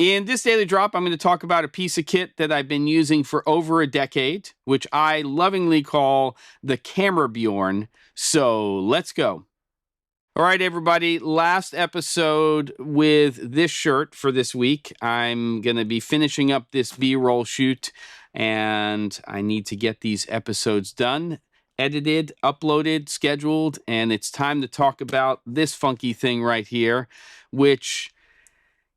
In this daily drop, I'm going to talk about a piece of kit that I've been using for over a decade, which I lovingly call the CameraBjörn. So let's go. All right, everybody, last episode with this shirt for this week. I'm going to be finishing up this B-roll shoot, and I need to get these episodes done, edited, uploaded, scheduled, and it's time to talk about this funky thing right here, which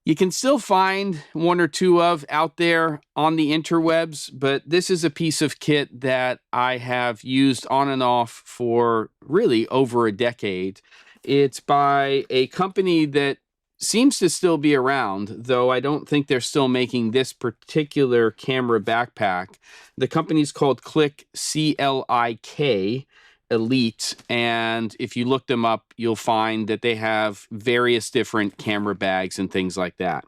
you can still find one or two of out there on the interwebs, but this is a piece of kit that I have used on and off for really over a decade. It's by a company that seems to still be around, though I don't think they're still making this particular camera backpack. The company's called Clik, C-L-I-K, Elite, and if you look them up, you'll find that they have various different camera bags and things like that.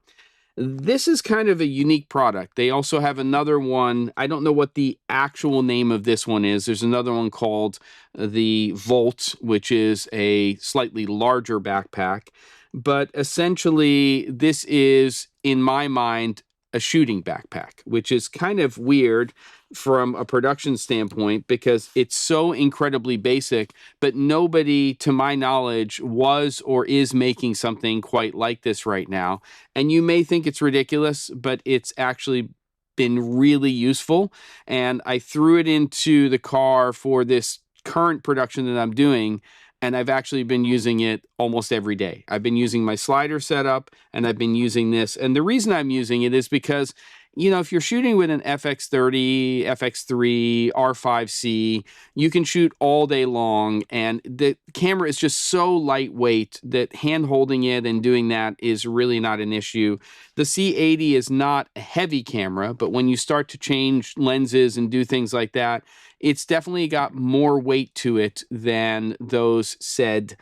This is kind of a unique product. They also have another one. I don't know what the actual name of this one is. There's another one called the Volt, which is a slightly larger backpack. But essentially, this is, in my mind, a shooting backpack, which is kind of weird from a production standpoint because it's so incredibly basic, but nobody, to my knowledge, was or is making something quite like this right now. And you may think it's ridiculous, but it's actually been really useful. And I threw it into the car for this current production that I'm doing, and I've actually been using it almost every day. I've been using my slider setup, and I've been using this. And the reason I'm using it is because, you know, if you're shooting with an FX30, FX3, R5C, you can shoot all day long, and the camera is just so lightweight that hand-holding it and doing that is really not an issue. The C80 is not a heavy camera, but when you start to change lenses and do things like that, it's definitely got more weight to it than those said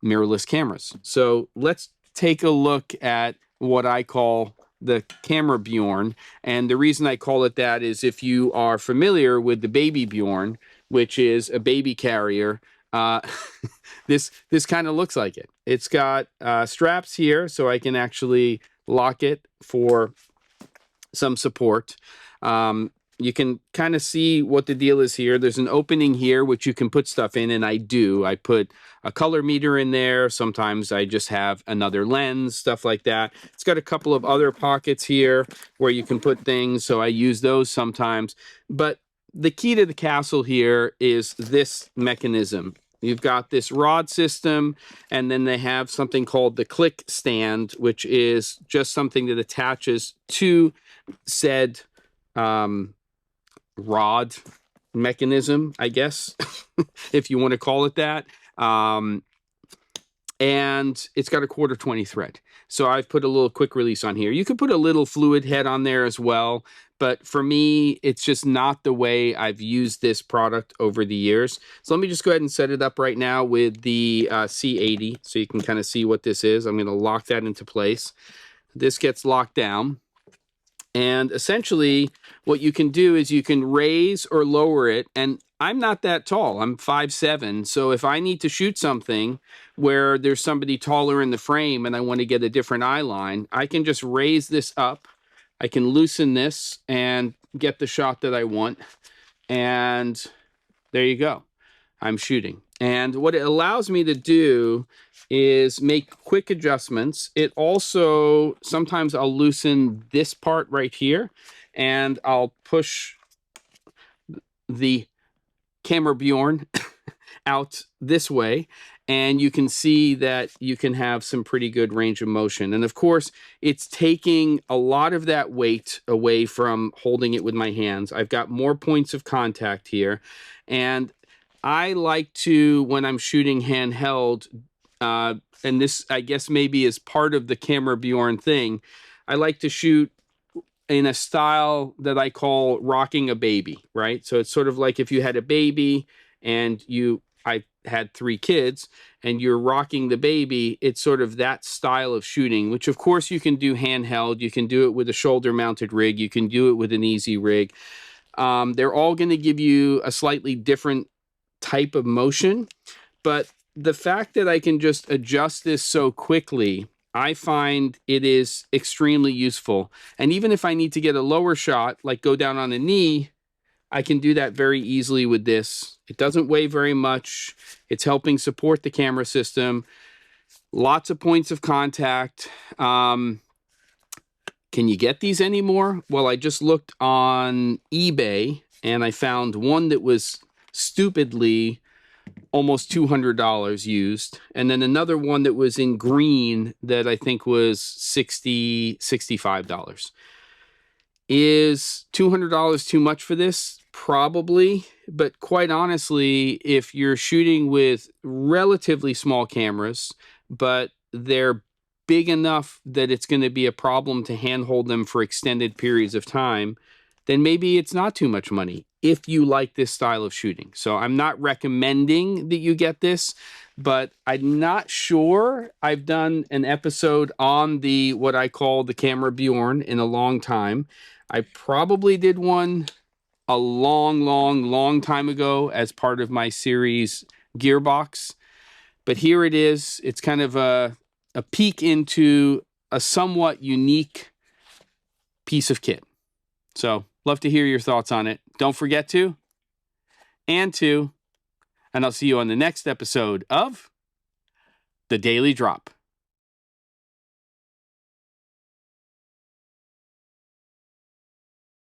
mirrorless cameras. So let's take a look at what I call the CameraBjörn. And the reason I call it that is if you are familiar with the baby Bjorn, which is a baby carrier, this kind of looks like it. It's got straps here, so I can actually lock it for some support. You can kind of see what the deal is here. There's an opening here, which you can put stuff in, and I do. I put a color meter in there. Sometimes I just have another lens, stuff like that. It's got a couple of other pockets here where you can put things, so I use those sometimes. But the key to the castle here is this mechanism. You've got this rod system, and then they have something called the Clik stand, which is just something that attaches to said rod mechanism, I guess, if you want to call it that. And it's got a 1/4-20 thread. So I've put a little quick release on here. You could put a little fluid head on there as well, but for me, it's just not the way I've used this product over the years. So let me just go ahead and set it up right now with the C80 so you can kind of see what this is. I'm going to lock that into place. This gets locked down. And essentially, what you can do is you can raise or lower it. And I'm not that tall. I'm 5'7". So if I need to shoot something where there's somebody taller in the frame and I want to get a different eye line, I can just raise this up. I can loosen this and get the shot that I want. And there you go. I'm shooting. And what it allows me to do is make quick adjustments. It also, sometimes I'll loosen this part right here, and I'll push the CameraBjörn out this way, and you can see that you can have some pretty good range of motion. And of course, it's taking a lot of that weight away from holding it with my hands. I've got more points of contact here, and I like to, when I'm shooting handheld, and this, I guess, maybe is part of the CameraBjörn thing, I like to shoot in a style that I call rocking a baby, right? So it's sort of like if you had a baby and I had 3 kids and you're rocking the baby, it's sort of that style of shooting, which of course you can do handheld. You can do it with a shoulder mounted rig. You can do it with an easy rig. They're all going to give you a slightly different type of motion, but the fact that I can just adjust this so quickly I find it is extremely useful. And even if I need to get a lower shot, like go down on a knee, I can do that very easily with this. It doesn't weigh very much. It's helping support the camera system. Lots of points of contact. Can you get these anymore? Well, I just looked on eBay and I found one that was stupidly almost $200 used, and then another one that was in green that I think was $65. Is $200 too much for this? Probably, but quite honestly, if you're shooting with relatively small cameras, but they're big enough that it's going to be a problem to handhold them for extended periods of time, then maybe it's not too much money if you like this style of shooting. So I'm not recommending that you get this, but I'm not sure I've done an episode on the what I call the CameraBjörn in a long time. I probably did one a long time ago as part of my series Gearbox. But here it is. It's kind of a peek into a somewhat unique piece of kit. So, love to hear your thoughts on it. Don't forget to, and I'll see you on the next episode of The Daily Drop.